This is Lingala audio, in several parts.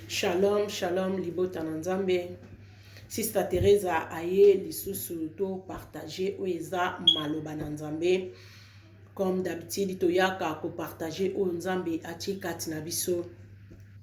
Shalom, shalom, libota na nzambe. Sister Teresa aye lisusu to partager oeza maloba na nzambe. Comme d'habitude toyaka ko partager o nzambe atie kati na biso.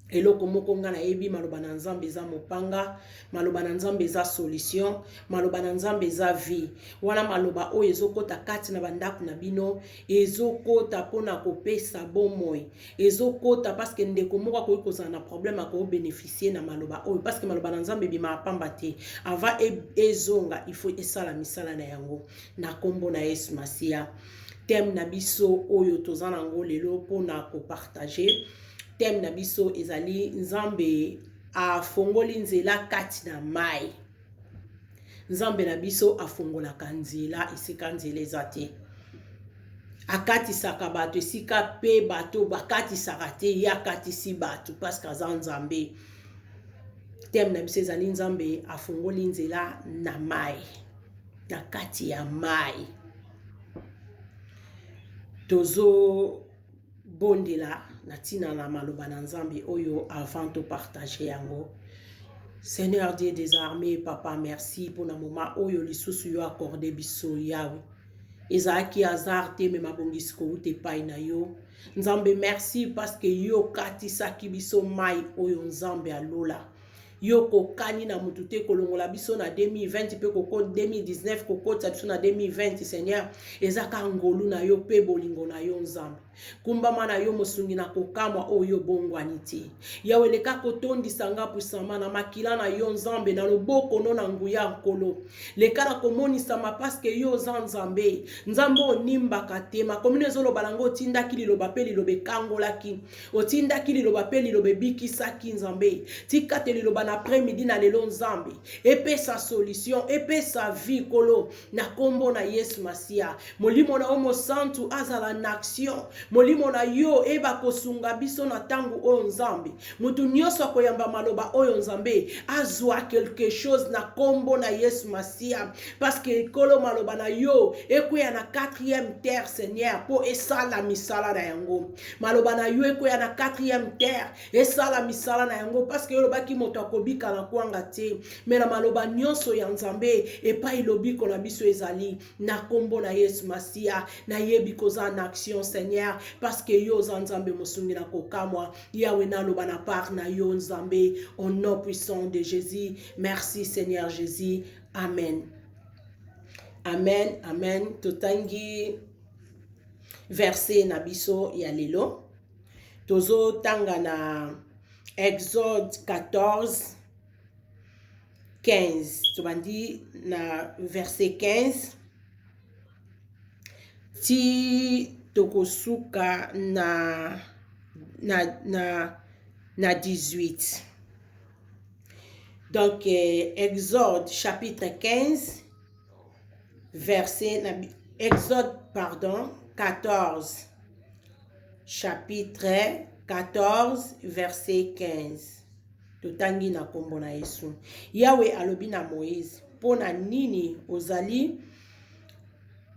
Eloko moko nga na yebi maloba na nzambe za mopanga, maloba na nzambe za solution, maloba na nzambe za vie. Wana maloba o ezokota kati na bandako na bino, ezokota pona kopesa bomoi, ezokota parce que ndeko moko akoki kozala na problème ako bénéficier na maloba oyo parce que maloba na nzambe bima pamba te. Ava ezonga il faut esala misala na yango na kombo na Yesu Masia. Thème na biso oyo tozana ngo lelo pona ko partager. Thème na biso ezali nzambe afongoli nzela kati na mai. Nzambe na biso afongolaka nzela esika nzela eza te. Akatisaka bato esika pe bato bakatisaka te ye akatisi bato parce que aza nzambe. Thème na biso ezali nzambe afongoli nzela na mai, na kati ya mai. Tozo bondela natina na maloba na nzambe oyo avant de partager yango. Seigneur Dieu des armées, papa merci pour na moment oyo lisusu yo accordé biso yawe. Ezaki hasard te me mabongisiko ute pai na yo. Nzambe merci parce que yo katisaki biso mai oyo nzambe alola. Yo kokani na mutute kolongola biso na 2020 pe koko 2019 kokota biso na 2020 Seigneur ezaka ngolu na yo pe bolingo na yo nzambe kumbama na yo mosungi na kokamwa oyo bongwani te yawe leka kotondisa nga pusama na makila na yo nzambe na loboko no na nguya nkolo leka na komonisama parce que yo nzambe nzambe onimbaka te makomine ezoloba nango otindaki liloba pe liloba ekangolaki otindaki liloba pe liloba ebikisaki nzambe tikate liloba na après-midi na lelo nzambe epe sa solution epe sa vie kolo na kombo na Yesu Masia molimo na omo santu azala na action molimo na yo eba kosunga biso na tangu oyo nzambe mutu nyonso akoyamba maloba oyo nzambe azwa quelque chose na kombo na Yesu Masia parce que kolo maloba na yo ekoya na 4e terre Seigneur po esala misala na yango maloba na yo ekoya na 4e terre esala misala na yango parce que yo lobaki moto akobika na kwanga te me na maloba nyonso ya nzambe epai lobiko na biso ezali na kombo na Yesu Masia na yebi koza na action Seigneur parce que yo nzambe mosungi na kokamwa yawe na loba na part na yo nzambe au nom puissant de Jésus. Merci Seigneur Jésus. Amen. Amen. Amen. Totangi verset na biso ya lelo. Tozo tanga na Exode 14 15. Tobandi na verset 15. Ti tokosuka na 18. Donc Exode chapitre 15 verset Exode pardon 14 chapitre 14 verset 15. Totangi na kombo na Yesu. Yawe alobi na Moïse, pona nini ozali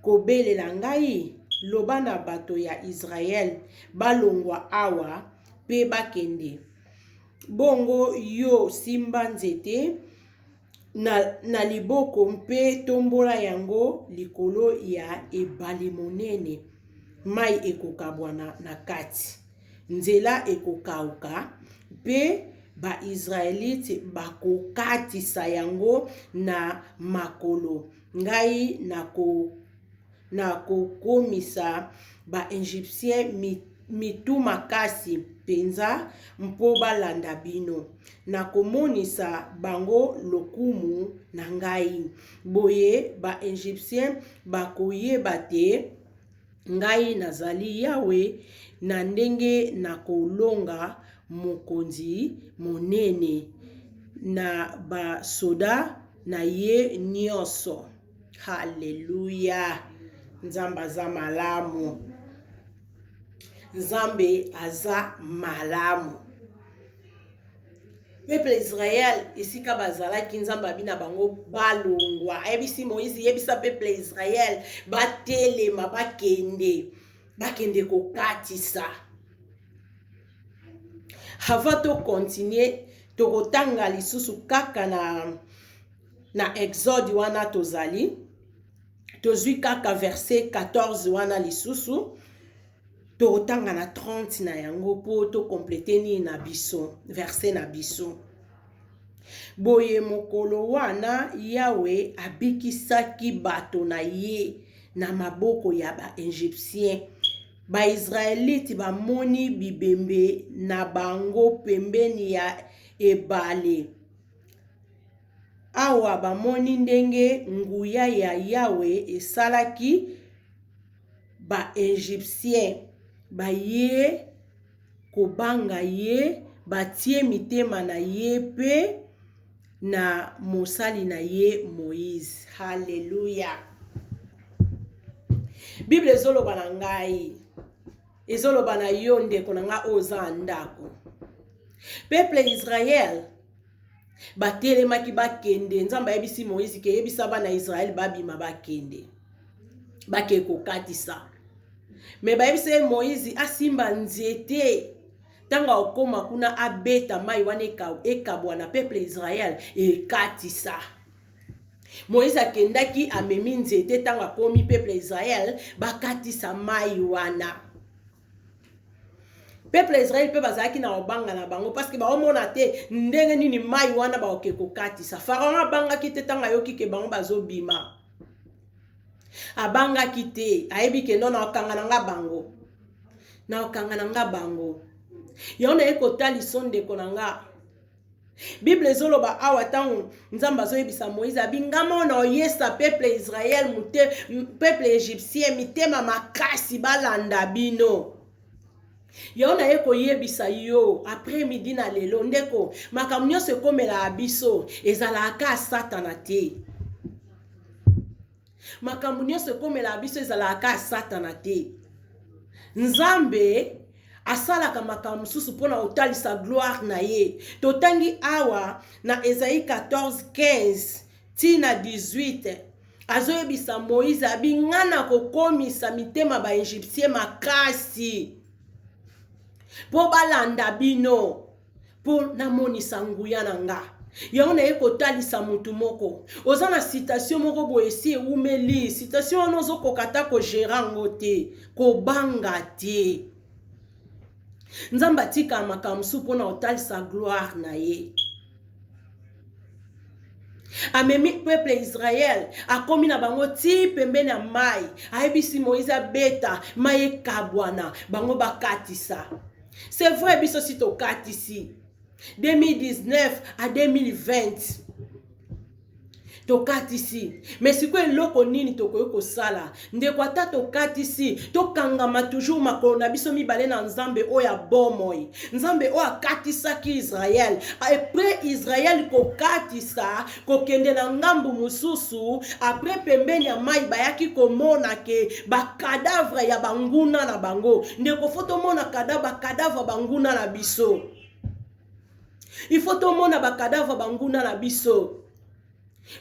kobelela ngai loba na bato ya Israel balongwa awa pe bakende. Bongo yo simba nzete na liboko mpe tombola yango likolo ya ebale monene. Mai ekokabwana na kati. Nzela ekokauka pe ba Israelite bakokatisa yango na makolo. Ngai na kokomisa ba Egyptien mitu makasi penza mpo balanda bino. Na komonisa bango lokumu na ngai. Boye ba Egyptien bakoyeba te ngai nazali Yawe na ndenge na kolonga mokonzi monene na basoda na ye nyonso. Hallelujah. Nzambe aza malamu. Nzambe aza malamu. Peuple Israël esika bazalaki nzambe abina bango balongwa. Ebisi Moïse yebisa peuple Israël batelema bakende kokatisa. Avant de continuer tokotanga lisusu kaka na Exode wana tozali. Tozwi kaka verset 14 wana lisusu. Tokotanga na 30 na yango po to complete ni na biso verset na biso. Boye mokolo wana Yawe abikisaki bato na ye na maboko ya ba Egyptien. Ba Israelite bamoni bibembe na bango pembeni ya ebale. Awa bamoni ndenge nguya ya Yawe esalaki ba Egyptien baye kobanga ye, batie mitema na ye pe na mosali na ye Moïse. Hallelujah. Bible ezoloba na ngai, ezoloba na yo ndeko na nga oza ndako. Peuple Israël batelemaki bakende, Nzambe ayebisi Moïse ke yebisa bana Israël babima bakende bake kokatisa. Me bayebise Moïse asimba nzete tanga okoma kuna abeta mai wana ekabwa na peuple Israël ekatisa. Moïse akendaki amemi nzete tanga komi peuple Israël bakatisa mai wana. Peuple Israël pe bazalaki na obanga na bango parce que baomona te ndenge nini mai wana baoke kokatisa. Pharaon abangaki te tanga yoki ke bango bazobima. Abangaki te ayebi ke non na okangana nga bango. Na okangana nga bango. Yona ekotali sonde konanga. Bible ezoloba awa tango Nzambe azoyebisa Moïse abingama na oyesa peuple Israël peuple égyptien mitema makasi balanda bino. Yona eko yebisa yo après midi na lelo ndeko makambo nyonso ekomela abiso ezalaka satana te. Makambo nyonso ekomela abiso ezalaka satana te. Nzambe asalaka makambo susu pona otalisa gloire na ye. Totangi awa na Esaïe 14:15 tina 18. Azoyebisa Moïse abingana kokomisa mitema ba Egyptien makasi. Po balanda bino. Po namonisa nguya na nga. Yaona eko talisa mutu moko. Ozana citation moko boesi umeli. Citation onozo kokata ko gerango te. Ko banga te. Nzamba tika makamsu pona otalisa gloire na ye. Amemi peuple Israël akomi na bango ti pembeni ya mai. Ayebisi Moïse abeta mai kabwana bango bakatisa. C'est vrai biso si to katisi. 2019 à 2020. To katisi. Mais si quoi loko nini to koyoko sala. Ndeko ata to katisi. To kangama toujours makolo na biso mibale na Nzambe oya bomoy. Nzambe oya katisa ki Israël. Après Israël ko katisa. Ko kende na ngambu mususu. Après pembeni ya mai bayaki ko mona ke. Ba kadavre ya banguna na bango. Ndeko foto mona kadavre banguna na biso. Il faut tout mona ba kadavre banguna na biso.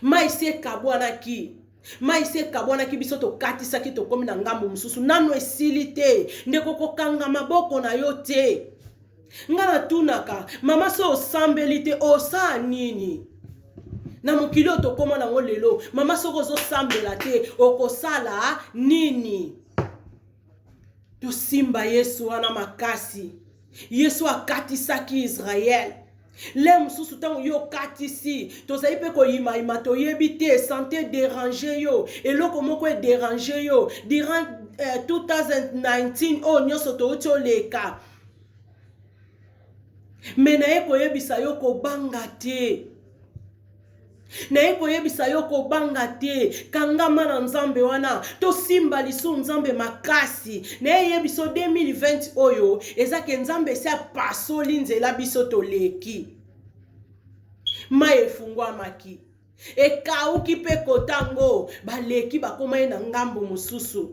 Maïse kabwana ki. Maïse kabwana ki biso to katisa ki to komi na ngambo mususu. Nano esilite. Ndeko kokanga maboko na yote. Ngana tunaka. Mama so osambelite osa nini. Na mukilo to koma na ngolelo. Mama so kozo sambela te. Okosala nini. To simba Yesu wana makasi. Yesu akatisa ki Israël. Le mususu tango yo katisi tozali pe ko yima to yebite santé déranger yo eloko moko e déranger yo durant 2019 oh nyoso to uti oleka me na ye koyebisa yo kobanga te na ye koyebisa yo kobanga te kangama na Nzambe wana to simba lisu Nzambe makasi na ye yebiso 2020 oyo ezake Nzambe se pasoli nzela biso to leki ma efungwa maki ekauki pe kotango baleki bakoma na ngambo mususu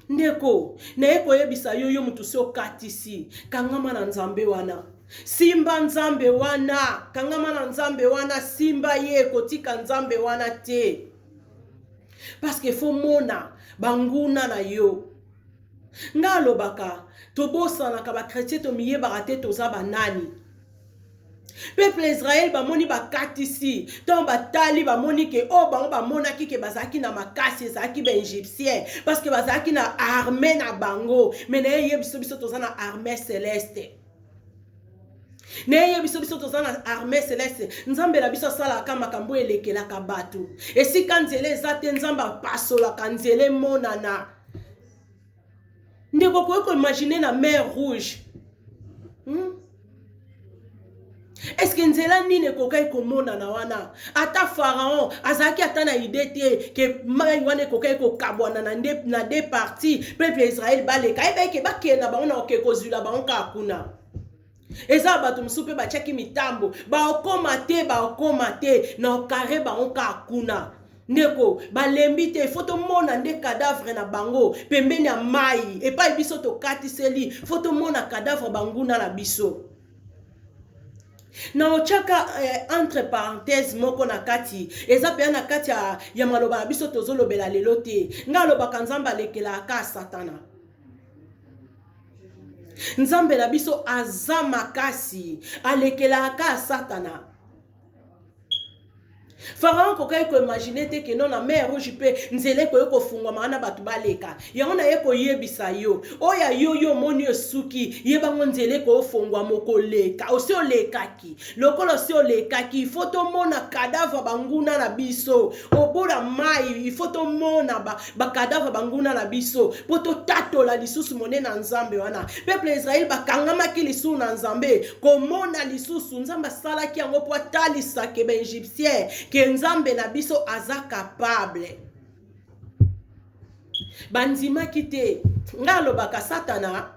ndeko na ye koyebisa yo mutu se okatisi kangama na Nzambe wana simba Nzambe wana kangama na Nzambe wana simba ye kotika Nzambe wana te parce que faut mona banguna na yo ngalo baka tobosa na ka ba chrétien to miye barate toza banani Peuple Israël bamoni bakatisi donc batali bamoni ke o bango bamonaki ke bazaki na makasi ezaki ba égyptien parce que bazaki na armée na bango mais na ye biso toza na armée céleste neye biso toza na armée céleste nzambe na biso asalaka makambo elekelaka bato esika nzela eza te nzambe apasolaka nzela emonana ndeko koyei koimagine na mer rouge est-ce que nzela nini ekokai komonana wana ata pharaon azalaki ata na ide te ke mai wana ekokai kokabwana na deux parties peuple Israël baleka ebeke bakenda bango na oke kozwila bango kaka kuna eza bato mosusu mpe batiaki mitambo baokoma te na okare bango kaka kuna ndeko balembi te fo tomona nde cadavre na bango pembeni ya mai epai biso tokatiseli fo tomona cadavre banguna na biso na ochaka entre parenthèse moko na kati eza pe na kati ya maloba na biso tozolobela lelo te nga alobaka nzambe alekelaka satana nzambe na biso aza makasi alekelaka satana Pharaon kokai ko imaginer te ke non na mer rouge pe nzele ko fungwa maana batu baleka yango na ye ko yebisa yo oya yo moni osuki yeba ngo nzele ko fungwa moko leka osi olekaki lokolo si olekaki foto mona cadavre banguna na biso obora mai foto mona ba cadavre banguna na biso poto tatola lisusu monena nzambe wana peuple Israël bakangama ki lisusu na nzambe komona lisusu nzamba sala ki yango po atalisa ke ba égyptien ke nzambe na biso aza capable bandima kite ngalo baka satana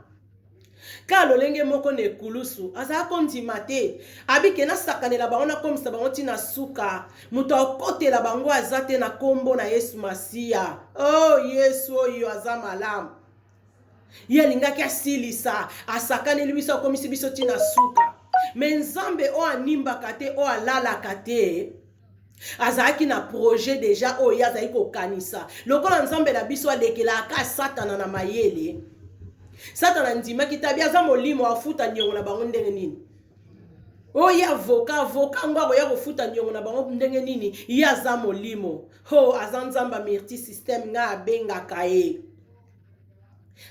ka lolenge moko ne kulusu aza kondima te abike na sakanela bango na komisa bango tina suka muto akotela bango aza te na kombo na Yesu Masia oh Yesu oyo aza malamu ye lingaki asilisa asakaneli biso akomisi biso tina suka me nzambe o animbaka te o alalaka te azaki na projet déjà oyo azali kokanisa lokola nzambe na biso alekelaka satana na mayele satana ndimaki tabi aza molimo afuta niongo na bango ndenge nini oyo avoka ngwako ya kofuta niongo na bango ndenge nini ye aza molimo ho aza nzamba multi system nga abengaka ye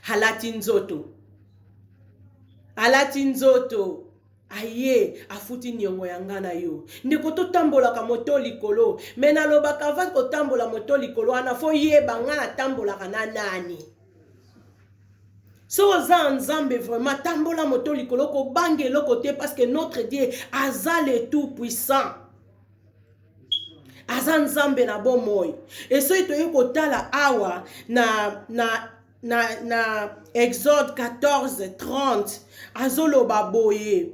alati nzoto aye afuti niongo yanga na yo ndeko totambolaka moto likolo me nalobaka avant kotambola moto likolo wana fo yeba nga natambolaka na nani so oza nzambe vraiment tambola moto likolo kobange eloko te parce que notre Dieu aza le tout puissant aza nzambe na bomoi esoki toyei kotala awa na Exode 14:30 azoloba boye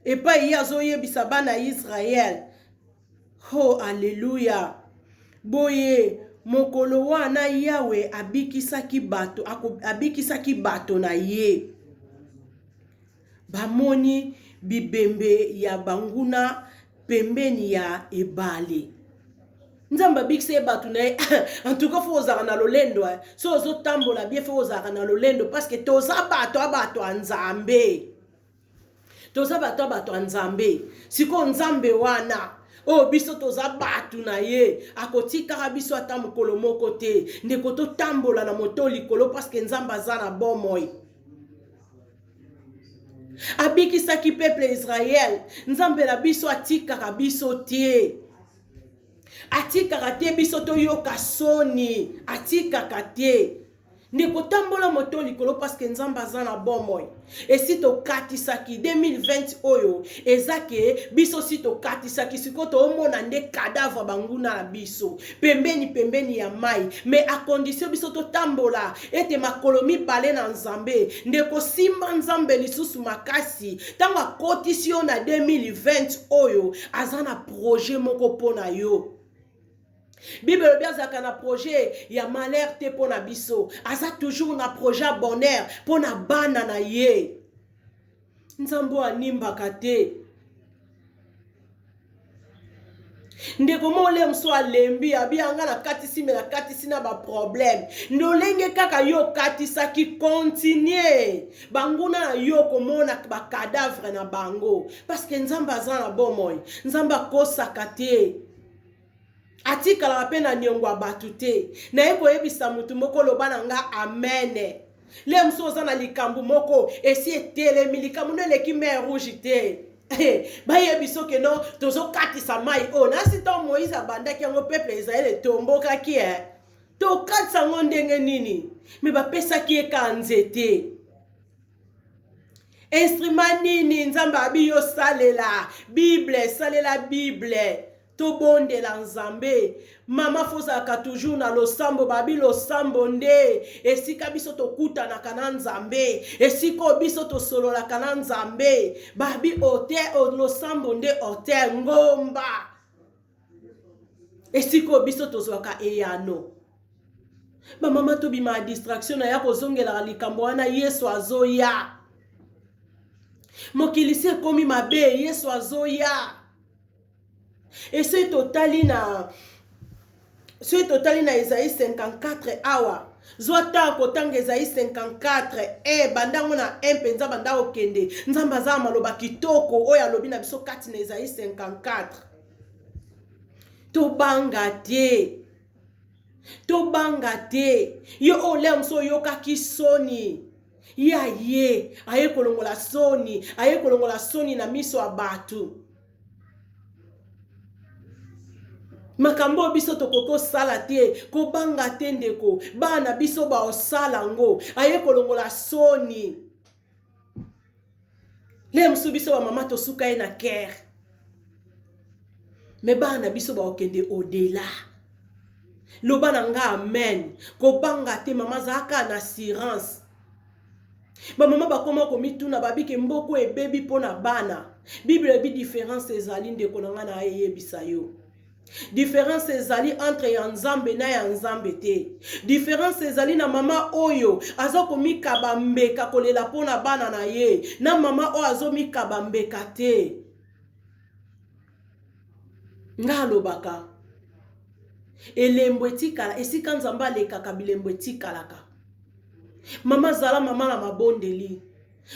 epai ye azoyebisa bana Israël oh alleluya boye mokolo wana Yawe abikisaki bato na ye bamoni bibembe ya banguna pembeni ya ebale nzamba abikisa bato na ye en tout cas fo ozaka na lolendo so ozotambola bien fo ozaka na lolendo parce que toza bato ya nzambe toza bato ya nzambe siko nzambe wana o biso toza bato na ye akotikaka biso ata mokolo moko te ndeko totambola na moto likolo parce que nzambe aza na bomoi abikisaki peuple Israël nzambe na biso atikaka biso te atikaka te biso toyoka soni atikaka te ndeko tambola moto likolo parce que nzambe aza na bomoi esi tokatisaki 2020 oyo ezake biso si tokatisaki siko toomona nde cadavre banguna na biso pembeni ya mai mais a condition biso totambola ete makolo mibale na nzambe ndeko simba nzambe lisusu makasi ntango akotisi yo na 2020 oyo aza na projet moko mpona yo Bible biazaka na projet ya malheur te pona biso aza toujours na projet ya bonheur pona bana na ye nzambo animbaka te ndeko mole mso alembi abianga na katisi me na katisi na ba problème ndolenge kaka yo katisa ki continue banguna na yo komona ba cadavre na bango parce que nzamba aza na bomoi nzamba kosaka te atikala pe na niongo batu te na yeko yebisa mutu moko loba na nga amen le mso oza na likambu moko esi etelemi likambu no eleki mer rouge te bayebi soki no tozokatisa mai oyo nasi ntango moïse abandaki yango peuple israele etombokaki tokatisa yango ndenge nini me bapesaki ye ka nzete instrument nini nzambe abi yo salela bible salela bible tobondela nzambe mama fozalaka toujours na losambo babi losambo nde esika biso tokutanaka na nzambe esika biso tosololaka na nzambe babi ote losambo nde ote ngomba esika biso tozwaka eyano bamama tobima distraction na ya kozongela likambo wana yesu azoya mokilisi ekomi mabe yesu azoya et ce totali na Esaïe 54 awa zwata kotanga Esaïe 54 bandango na penza banda okende nzamba za maloba kitoko oyo alobi na biso kati na Esaïe 54 tobanga te yo ole mso yoka kisoni ye aye kolongola soni na miso ya batu makambo biso tokoko sala te kobanga te ndeko bana biso ba osala ngo aye kolongola soni le msu biso ba mama tosuka ye na kere me bana biso ba okende odela loba na nga amen kobanga te mama zaka na assurance ba mama bakoma komituna babike mboko ebebi pona bana bible bi différence ezali ndeko na nga na eyebisa yo différence ezali entre ya nzambe na ya nzambe te différence ezali na mama oyo azoko mikaba mbeka kolela pona bana na ye na mama oyo azomikaba mbeka te nga lobaka elembo etikala esika nzambe alekaka bilembo etikalaka mama zala mama na mabondeli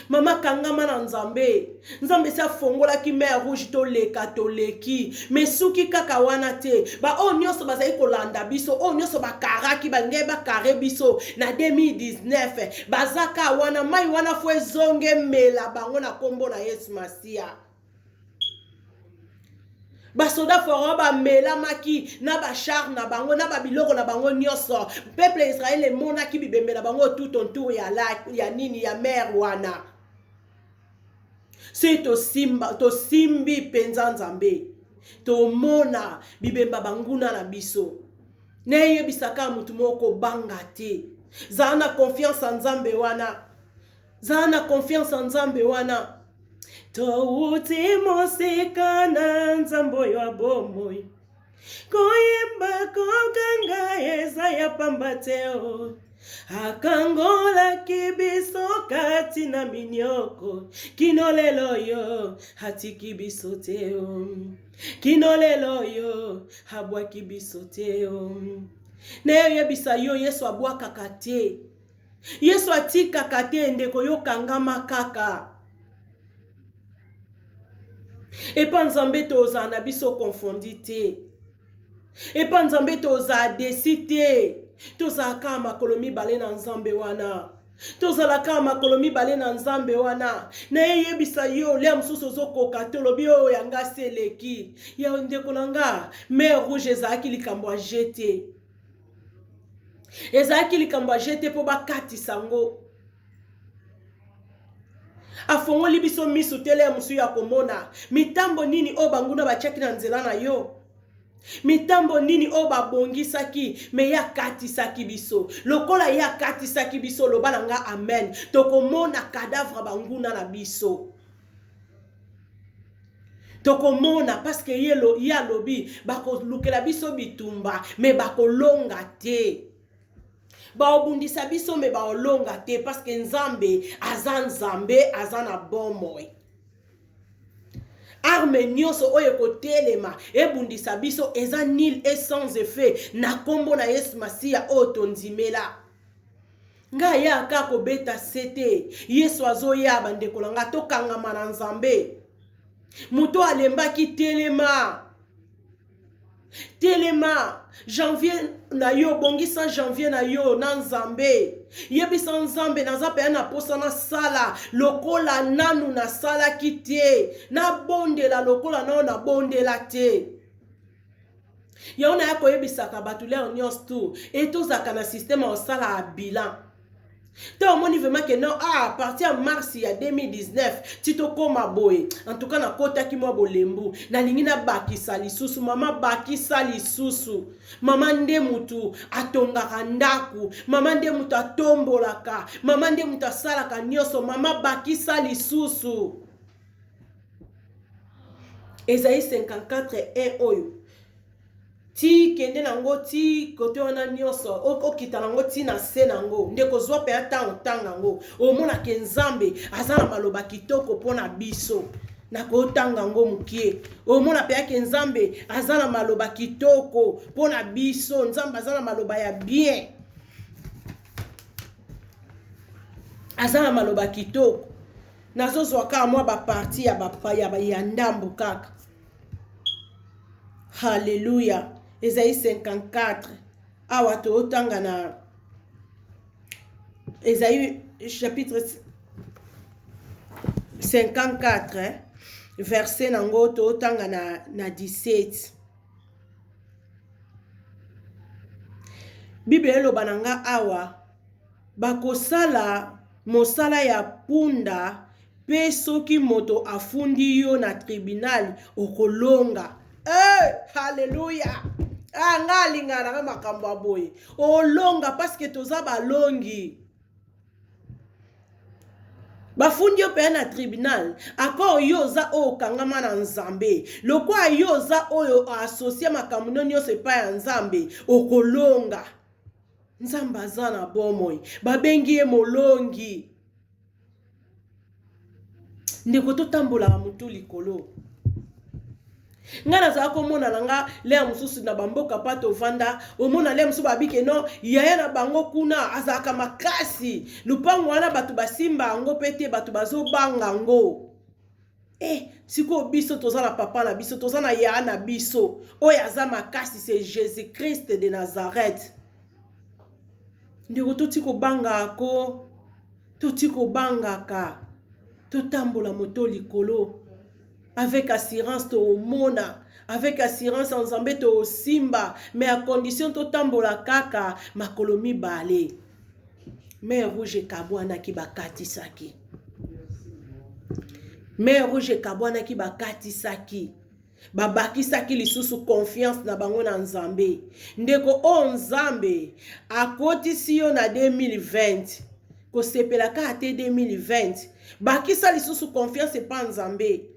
mama kangama na nzambe sa fongola ki mer rouge toleki mesuki kaka wana te ba o nyoso bazali kolanda biso o nyoso bakaraki bange bakare biso na 2019 bazaka wana mai wana fo ezonge mela bango na kombo na Yesu Masia basoda foro ba mela maki na ba char na bango na ba biloko na bango nyoso peuple Israël monaki bibembe na bango tout autour ya nini ya mer wana si to simbi penza nzambe to mona bibemba banguna na biso neye bisaka mutu moko banga te zana confiance en nzambe wana touti mosika na nzambo ya bomoi koyemba kokanga eza ya pamba teo akangola kibiso kati na minyoko kinolelo yo hatiki biso teo kinolelo yo habwaki biso teo neyo bisa yo Yesu abwakaka te Yesu atikaka te ndeko yo kangama kaka epa nzambe toza na biso confondi te epa nzambe toza desi te tozalaka makolo mibale na nzambe wana tozalaka makolo mibale na nzambe wana na yebisa yo le mosusu ozokoka te lobi oyo yanga seleki ya ndeko na nga mer rouge ezalaki likambo ya jete ezalaki likambo ya jete mpo bakatisa ngo afongoli biso miso tele musu ya komona mitambo nini o banguna bachaki na nzela na yo mitambo nini o babongisaki me ya katisaki biso lokola ya katisaki biso loba na nga amen tokomona cadavre banguna na biso tokomona parce que ya lobi bakolukela biso bitumba me bakolonga te baobundisa biso me baolonga te parce que nzambe aza na bomoi arme nyonso oyo kotelema ebundisa biso eza nil et sans effet na kombo na Yesu Masiya oyo tondimela. Nga ya aka kobeta sete Yesu azoya bandeko na nga tokangama na Nzambe. Muto alembaki telema. Telema janvier na yo bongisa janvier na yo na Nzambe. Yebisa Nzambe naza pe na posa na sala lokola nanu na sala kite na bondela lokola nanu na bondela te. Yaona yako yebisaka batuleur nyos tu etozaka na système au sala a bilan. Tant mon niveau que non à partir de mars il y a 2019 tito koma boy en tout cas na kota ki mo bolembu na lingina bakisa lisusu mama bakisa lisusu mama nde mutu atongaka ndaku mama nde mutu atombolaka mama nde mutu asalaka nyoso mama bakisa lisusu. Esaïe 54:1 oyo ti kende nango ti kote wana nyonso okita nango ti na se nango ndeko zwa pe ata otanga ngo omona ke Nzambe aza na maloba kitoko pona biso na kotanga ngo mukie omona pe ke Nzambe aza na maloba kitoko pona biso Nzambe aza na maloba ya bien aza na maloba kitoko nazozwa ka mwa ba parti ya bapaya ya ndambo kaka. Hallelujah. Esaïe 54. Awa to otanga na Esaïe chapitre 54 verset nango to otanga na 17. Bible eloba nanga awa bakosala mosala ya punda pe soki moto afundi yo na tribunal okolonga. Hallelujah. Nga lingana na makambo aboye olonga parce que toza balongi bafundi yo pe na tribunal ako yoza o kangama na Nzambe lokwa yoza oyo associé makambo nyonso epa ya Nzambe okolonga. Nzambe aza na bomoi babengi ye molongi ndeko totambola mutu likolo. Nga nazala komona nanga lea mususu na bamboka pato vanda omona lea mususu babike no yaya na bango kuna azaka makasi lupango wana batu basimba ango pete batu bazobanga ngo. Siko biso toza na papa na biso toza na yaya na biso oyo aza makasi c'est Jésus-Christ de Nazareth. Ndeko totiko banga ako totiko banga ka totambola moto likolo. Avec assurance to mona, avec assurance Nzambe to simba, mais à condition to tambola kaka makolomi bale. Mais rouge kabwana ki bakati saki. Mais rouge kabwana ki bakati saki. Babaki saki lisusu confiance na bango na Nzambe. Ndeko o Nzambe akoti siyo na 2020. Ko sepela ka ate 2020. Bakisa lisusu confiance pa Nzambe.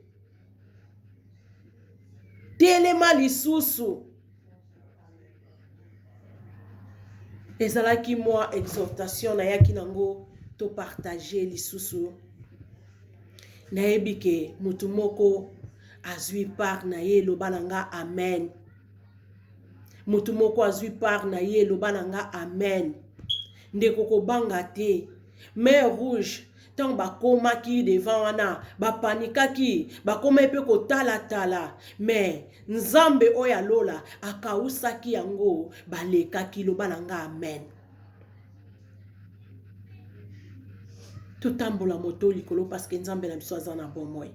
Telema lisusu. Ezalaki moi exhortation na yaki nango to partager lisusu. Na ebike mutu moko azui part na ye loba nanga amen. Mutu moko azui part na ye loba nanga amen. Ndeko ko banga te. Mer rouge tant bakoma ki devant wana bapanika ki bakoma epe ko tala mais Nzambe oya lola akausaki yango baleka ki loba nanga amen. Totambola moto likolo parce que Nzambe na biso azana bomoi.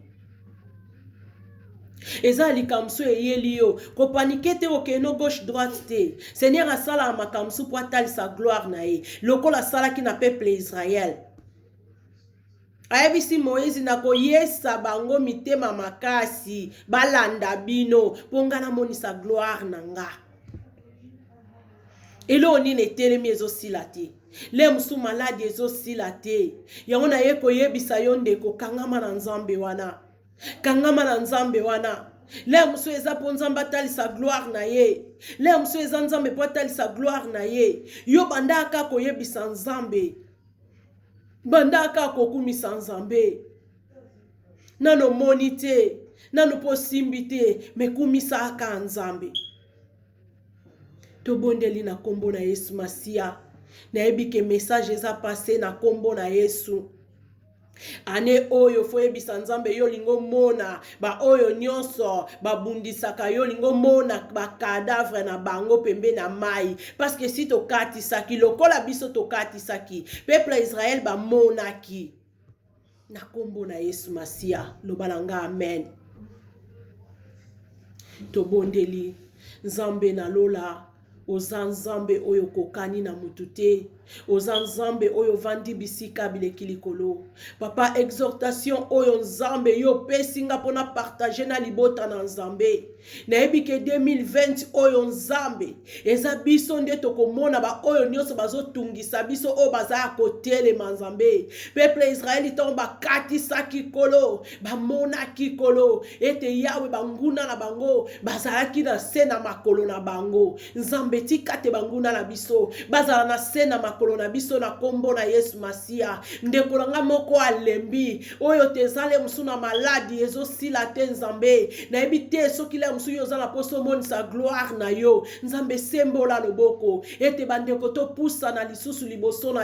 Eza likamso eyeli yo ko panike te okeno gauche droite te. Seigneur asala makamso po atali sa gloire na ye lokola sala ki na peuple Israël. Ayebisi Moïse na koyesa bango mitema makasi balanda bino ponga na monisa gloire nanga. Elo nini telemi ezo silate. Le musu maladi ezo silate. Yango na ye koyebisa yo ndeko kangama na Nzambe wana. Kangama na Nzambe wana. Le musu eza po Nzambe atali sa gloire na ye. Le musu eza Nzambe po atali sa gloire na ye. Yo bandaka koyebisa Nzambe. Bandaka kokumisa Nzambe. Nano monite. nanu po simbi te me kumisaka nzambe. Tobondeli na kombo na Yesu Masia. Nayebi ke message eza passé na kombo na Yesu. Ane oyo foyebisa nzambe yo lingo mona ba oyo nyonso babundisaka yo lingo mona ba cadavre na bango pembe na mai, parce que si tokati saki lokola biso tokati saki peuple Israël ba monaki na kombo na Yesu Masia. Lobalanga amen. Tobondeli nzambe na lola oza nzambe oyo kokani na mutute, oza nzambe oyo vandi bisika bileki likolo. Papa, exhortation oyo nzambe yo pesinga pona partager na libota na nzambe. Nayebi ke 2020 oyo nzambe eza biso nde tokomona ba oyo nyonso bazotungisa biso o baza kotelema nzambe. Peuple Israeli ton bakati saki kolo, bamona kikolo ete Yawe banguna na bango bazalaki na se na makolo na bango. Nzambe tika te banguna na biso bazala na se na makolo na biso na kombo na Yesu Masia. Ndeko nanga moko alembi oyo tezale musuna maladi ezo sila te nzambe. Nayebi te soki le musu yo zala poso moni sa gloire na yo. Nzambe sembola loboko ete bandeko to pusa na lisusu liboso na yo.